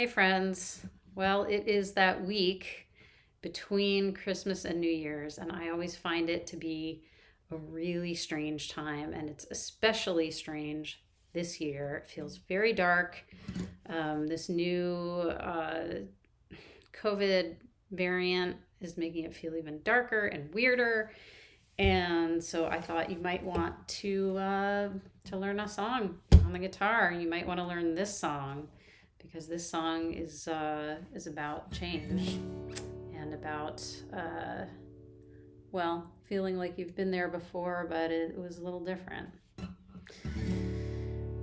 Hey, friends. Well, it is that week between Christmas and New Year's, and I always find it to be a really strange time, and it's especially strange this year. It feels very dark. This new COVID variant is making it feel even darker and weirder. And so I thought you might want to learn a song on the guitar. You might want to learn this song because this song is about change and about feeling like you've been there before, but it was a little different.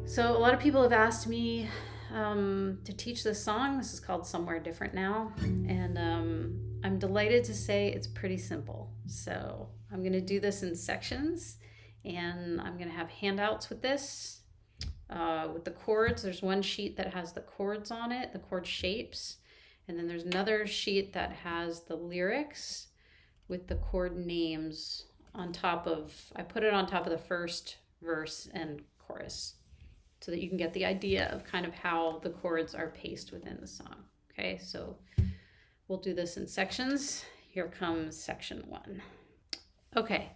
So a lot of people have asked me to teach this song. This is called Somewhere Different Now, and I'm delighted to say it's pretty simple. So I'm going to do this in sections, and I'm going to have handouts with this. With the chords, there's one sheet that has the chords on it, the chord shapes, and then there's another sheet that has the lyrics with the chord names on top of, I put it on top of the first verse and chorus so that you can get the idea of kind of how the chords are paced within the song. Okay, so we'll do this in sections. Here comes section 1. Okay,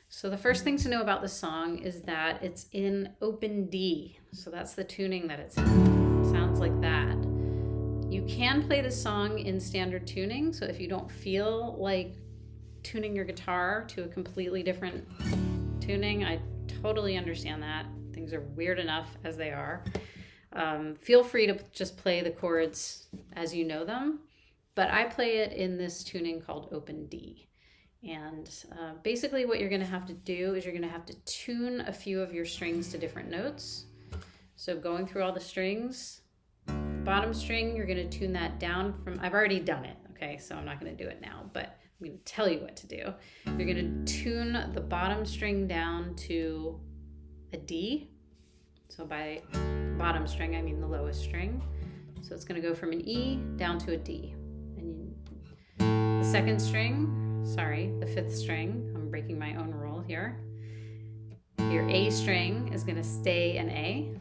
so the first thing to know about this song is that it's in open D. So that's the tuning that it's in. It sounds like that. You can play this song in standard tuning. So if you don't feel like tuning your guitar to a completely different tuning, I totally understand that. Things are weird enough as they are. Feel free to just play the chords as you know them. But I play it in this tuning called open D. And basically what you're going to have to do is you're going to have to tune a few of your strings to different notes. So going through all the strings, bottom string, you're going to tune that down from, I've already done it, okay? So I'm not going to do it now, but I'm going to tell you what to do. You're going to tune the bottom string down to a D. So by bottom string, I mean the lowest string. So it's going to go from an E down to a D. And the second string, the fifth string, I'm breaking my own rule here. Your A string is going to stay an A.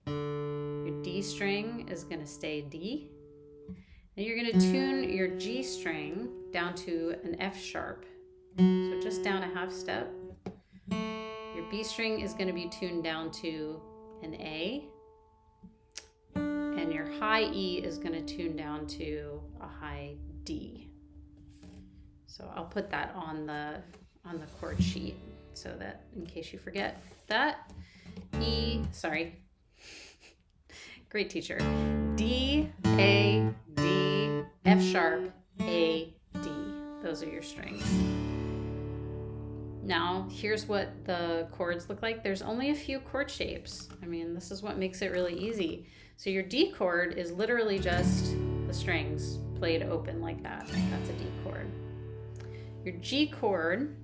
Your D string is going to stay D. And you're going to tune your G string down to an F sharp. So just down a half step. Your B string is going to be tuned down to an A. And your high E is going to tune down to a high D. So I'll put that on the chord sheet so that in case you forget that. Great teacher. D, A, D, F sharp, A, D. Those are your strings. Now, here's what the chords look like. There's only a few chord shapes. I mean, this is what makes it really easy. So your D chord is literally just the strings played open like that. That's a D chord. Your G chord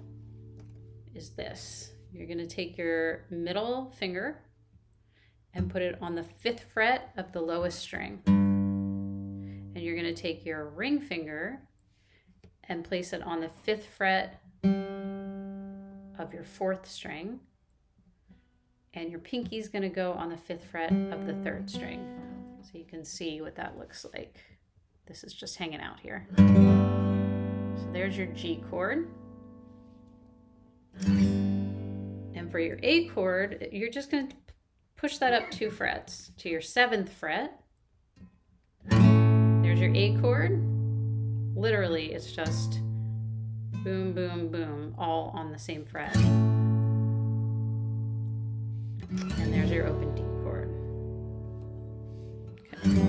is this. You're going to take your middle finger and put it on the 5th fret of the lowest string. And you're going to take your ring finger and place it on the 5th fret of your 4th string. And your pinky is going to go on the 5th fret of the 3rd string. So you can see what that looks like. This is just hanging out here. So there's your G chord. And for your A chord, you're just going to push that up 2 frets to your 7th fret. There's your A chord. Literally, it's just boom, boom, boom, all on the same fret. And there's your open D chord. Okay.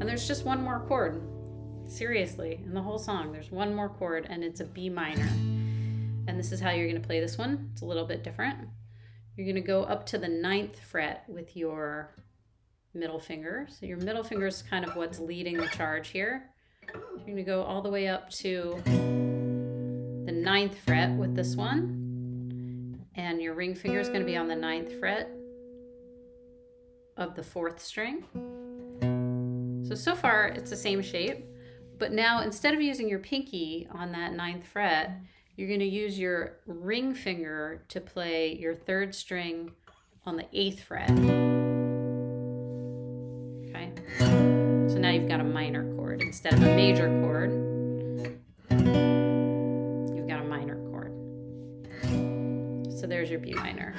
And there's just one more chord. Seriously, in the whole song, there's one more chord, and it's a B minor. And this is how you're going to play this one. It's a little bit different. You're going to go up to the 9th fret with your middle finger. So your middle finger is kind of what's leading the charge here. You're going to go all the way up to the 9th fret with this one. And your ring finger is going to be on the 9th fret of the 4th string. So far, it's the same shape. But now, instead of using your pinky on that 9th fret, you're going to use your ring finger to play your 3rd string on the 8th fret. And you're going to tune your G string down to a D. And your high E is going to tune down to a high D. So this is how you're going to play this song. So there's your G chord. D, A, D, F sharp, A, D. Those are your strings. Now, here's what the chords look like. There's only a few chord shapes. I mean, this is what makes it really easy. So you're going to have to tune a few of your strings to different notes. So going through all the strings, bottom string, you're going to tune that down from, I've already done it, okay? So I'm not going to do it now, but I'm going to tell you what to do. You're going to tune the bottom string down to a D. And you're going to tune your G chord is literally just the strings played open like that. got a minor chord. Instead of a major chord, you've got a minor chord. So there's your B minor.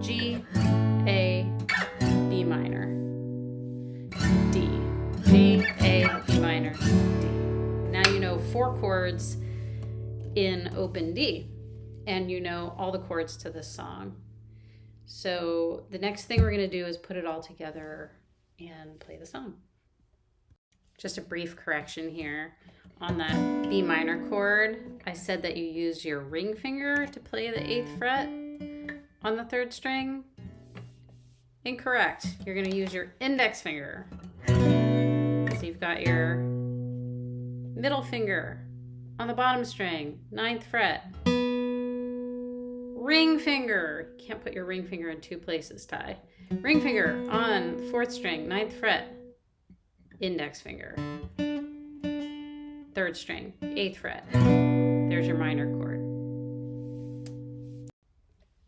G, A, B minor, D. G, A, B minor, D. Now you know 4 chords in open D, and you know all the chords to this song. So the next thing we're going to do is put it all together and play the song. Just a brief correction here. On that B minor chord, I said that you use your ring finger to play the 8th fret on the 3rd string. Incorrect. You're going to use your index finger. So you've got your middle finger on the bottom string, 9th fret. Ring finger. Can't put your ring finger in 2 places, Ty. Ring finger on 4th string, 9th fret. Index finger. 3rd string, 8th fret. There's your minor chord.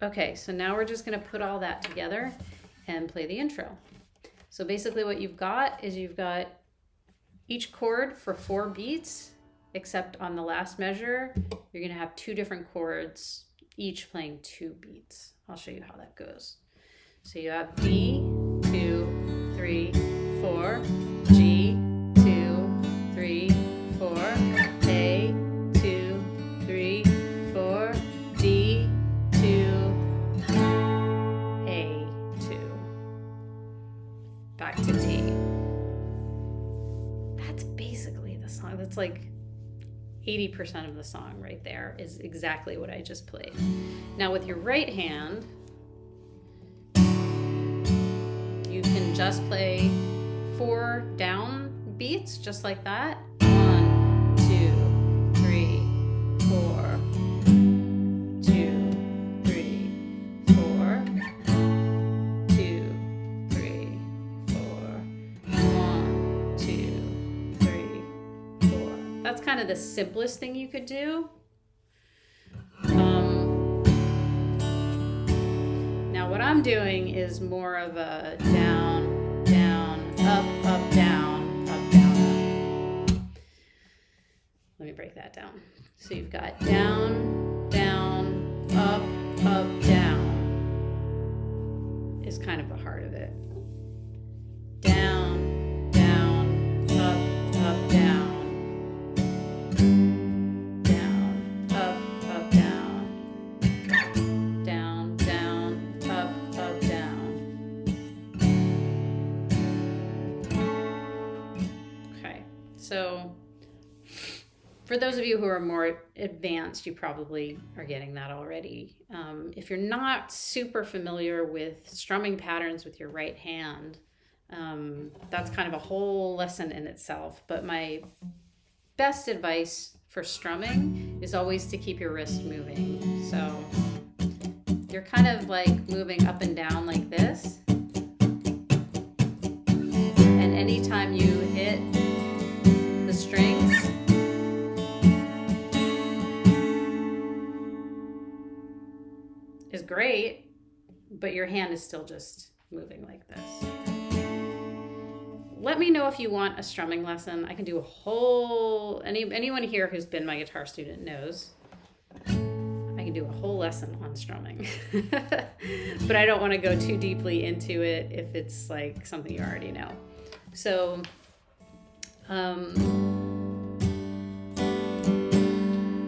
Okay, so now we're just going to put all that together and play the intro. So basically what you've got is you've got each chord for 4 beats, except on the last measure, you're going to have 2 different chords, each playing 2 beats. I'll show you how that goes. So you have D, 2, 3, 4, G, 2, 3, 4, A, 2, 3, 4, D, 2, A, 2. Back to D. That's basically the song. That's like 80% of the song right there is exactly what I just played. Now with your right hand, you can just play 4 down beats, just like that. 1, 2, 3, 4, 2, 3, 4, 2, 3, 4, 1, 2, 3, 4. That's kind of the simplest thing you could do. Now what I'm doing is more of a down, down, up, up, down, up, down, up. Let me break that down. So you've got down, down, up, up, down is kind of the heart of it. Down, down, up, up, down. Down, up, up, down. Down, down, up, up, down. Okay, so for those of you who are more advanced, you probably are getting that already. If you're not super familiar with strumming patterns with your right hand, that's kind of a whole lesson in itself. But my best advice for strumming is always to keep your wrist moving. So you're kind of like moving up and down like this. And anytime you hit the strings, is great, but your hand is still just moving like this. Let me know if you want a strumming lesson. I can do a whole, anyone here who's been my guitar student knows, I can do a whole lesson on strumming. But I don't want to go too deeply into it if it's like something you already know. So,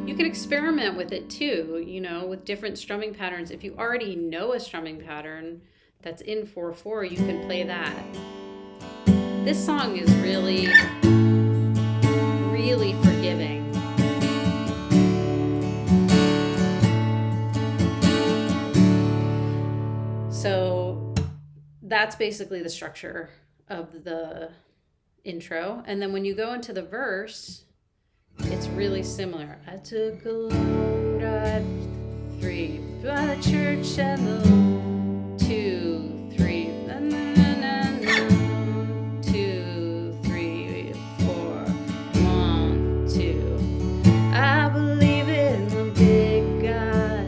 you can experiment with it too, you know, with different strumming patterns. If you already know a strumming pattern that's in 4/4, you can play that. This song is really, really forgiving. So that's basically the structure of the intro. And then when you go into the verse, it's really similar. I took a long drive, 3 by the church and the 2, 3, na, na, na, na, 2, 3, 4, 1, 2. I believe in the big God,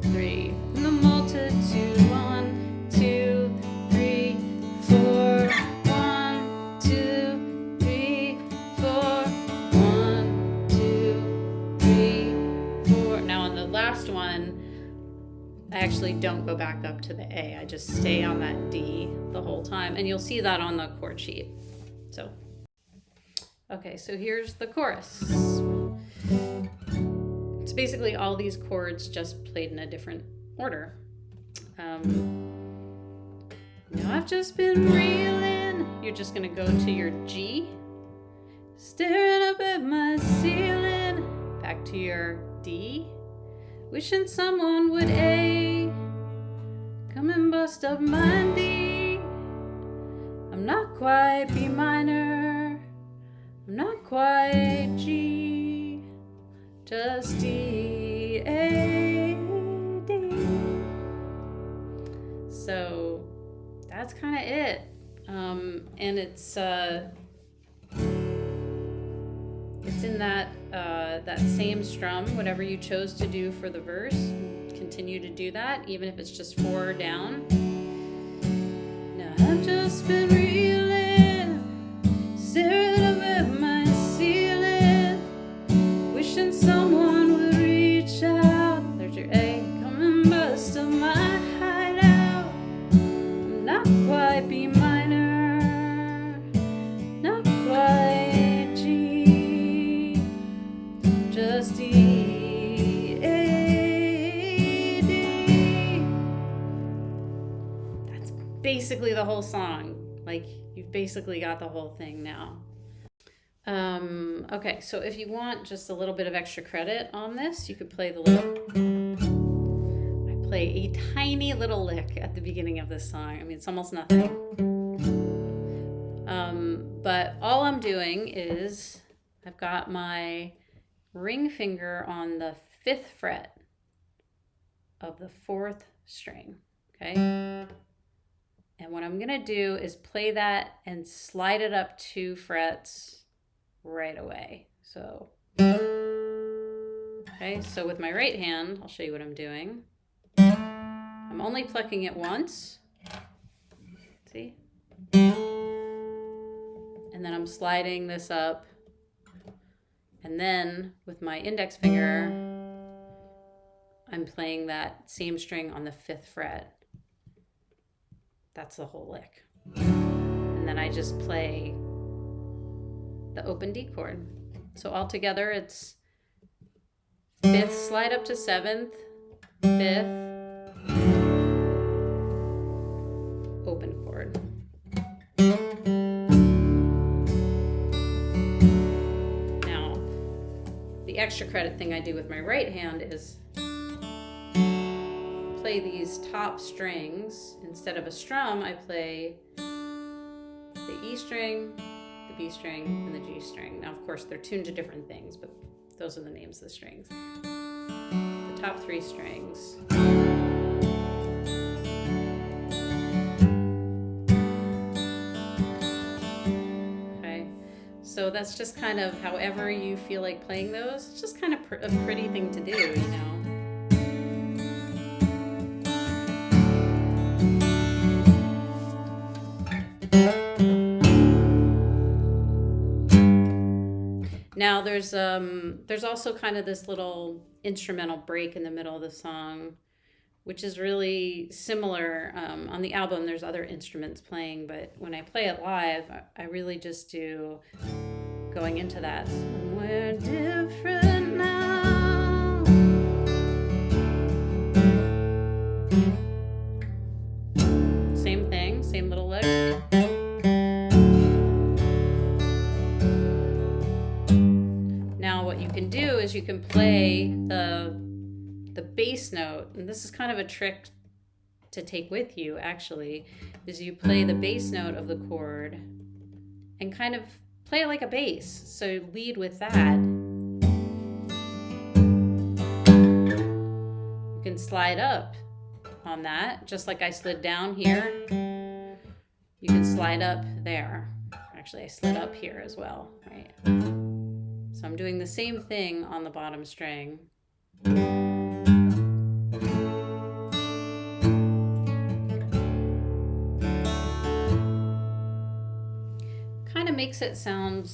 3, in the multitude, 1, 2, 3, 4, 1, 2. actually don't go back up to the A. I just stay on that D the whole time. And you'll see that on the chord sheet. So, okay, so here's the chorus. It's basically all these chords just played in a different order. Now I've just been reeling. You're just gonna go to your G, staring up at my ceiling, back to your D, wishing someone would A, come and bust up my D. I'm not quite B minor, I'm not quite G, just D, A, D. So that's kind of it. And it's in that same strum, whatever you chose to do for the verse, continue to do that, even if it's just 4 down. Now I've just been reeling, staring up at my ceiling, wishing someone would reach out. There's your A, come and bust up my hideout. I'm not quite B minor, not quite G, just D, A, D. That's basically the whole song. Like, you've basically got the whole thing now. Okay, so if you want just a little bit of extra credit on this, you could play the little... I play a tiny little lick at the beginning of this song. I mean, it's almost nothing. But all I'm doing is I've got my ring finger on the 5th fret of the 4th string, okay? And what I'm gonna do is play that and slide it up 2 frets right away. So, okay, so with my right hand, I'll show you what I'm doing. I'm only plucking it once, see? And then I'm sliding this up. And then with my index finger, I'm playing that same string on the 5th fret. That's the whole lick. And then I just play the open D chord. So altogether it's 5th slide up to 7th, 5th, open chord. Now, the extra credit thing I do with my right hand is play these top strings. Instead of a strum, I play the E string, the B string, and the G string. Now, of course, they're tuned to different things, but those are the names of the strings. The top 3 strings. Okay, so that's just kind of however you feel like playing those. It's just kind of a pretty thing to do, you know. Now there's also kind of this little instrumental break in the middle of the song, which is really similar. On the album, there's other instruments playing, but when I play it live, I really just do going into that. Somewhere different now. Same thing, same little lick. What you can do is you can play the bass note, and this is kind of a trick to take with you actually, is you play the bass note of the chord and kind of play it like a bass. So lead with that. You can slide up on that, just like I slid down here. You can slide up there. Actually, I slid up here as well, right? So I'm doing the same thing on the bottom string. Kind of makes it sound,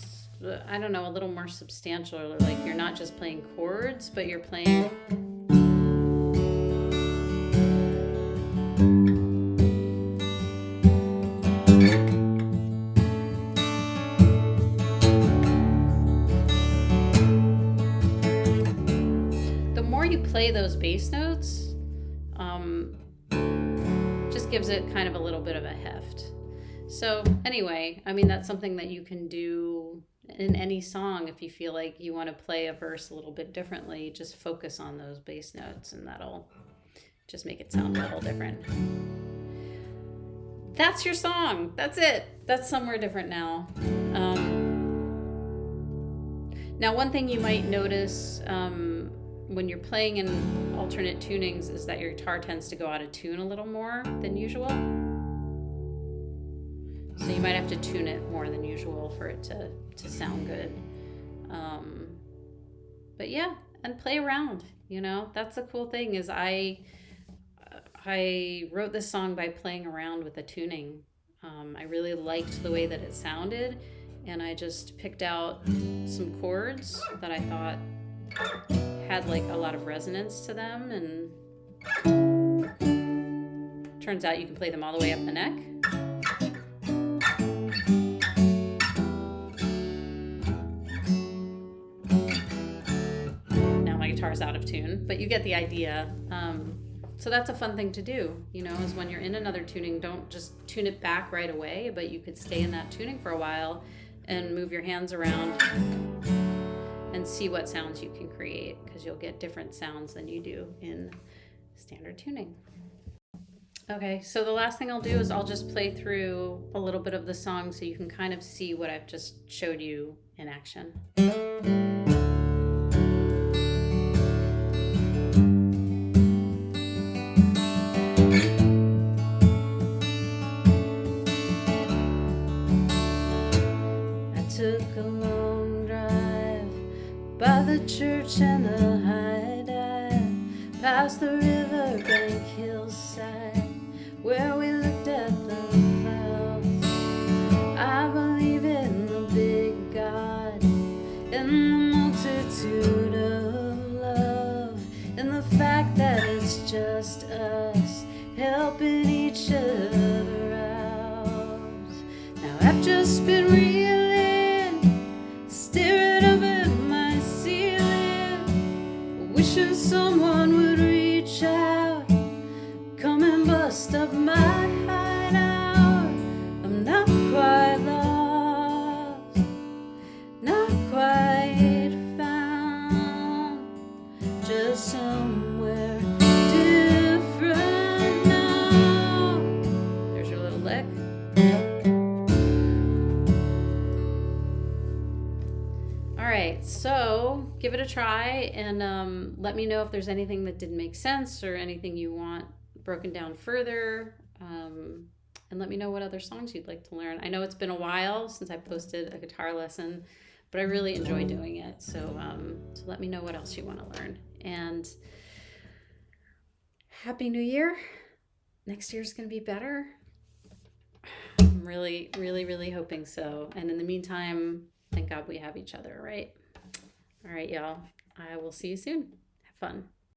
I don't know, a little more substantial, or like you're not just playing chords, but you're playing kind of a little bit of a heft. So anyway, I mean, that's something that you can do in any song. If you feel like you want to play a verse a little bit differently, just focus on those bass notes and that'll just make it sound a little different. That's your song. That's it. That's Somewhere Different Now. Now, one thing you might notice when you're playing in alternate tunings is that your guitar tends to go out of tune a little more than usual. So you might have to tune it more than usual for it to sound good. But yeah, and play around, you know. That's the cool thing is I wrote this song by playing around with the tuning. I really liked the way that it sounded, and I just picked out some chords that I thought had like a lot of resonance to them, and turns out you can play them all the way up the neck. Now my guitar's out of tune, but you get the idea. So that's a fun thing to do, you know, is when you're in another tuning, don't just tune it back right away, but you could stay in that tuning for a while and move your hands around and see what sounds you can create, because you'll get different sounds than you do in standard tuning. Okay, so the last thing I'll do is I'll just play through a little bit of the song so you can kind of see what I've just showed you in action. Took a long drive by the church and the high dive, past the riverbank hillside where we looked at the clouds. I believe in the big God, in the multitude of love, in the fact that it's just us helping each other out. Now I've just been staring up at my ceiling, wishing someone would reach out, come and bust up my hideout. I'm not quite lost, not quite found, just somewhere different now. There's your little lick. Alright, so give it a try and let me know if there's anything that didn't make sense or anything you want broken down further, and let me know what other songs you'd like to learn. I know it's been a while since I posted a guitar lesson, but I really enjoy doing it, so let me know what else you want to learn. And Happy New Year. Next year's going to be better. I'm really, really, really hoping so. And in the meantime, thank God we have each other, right? All right, y'all. I will see you soon. Have fun.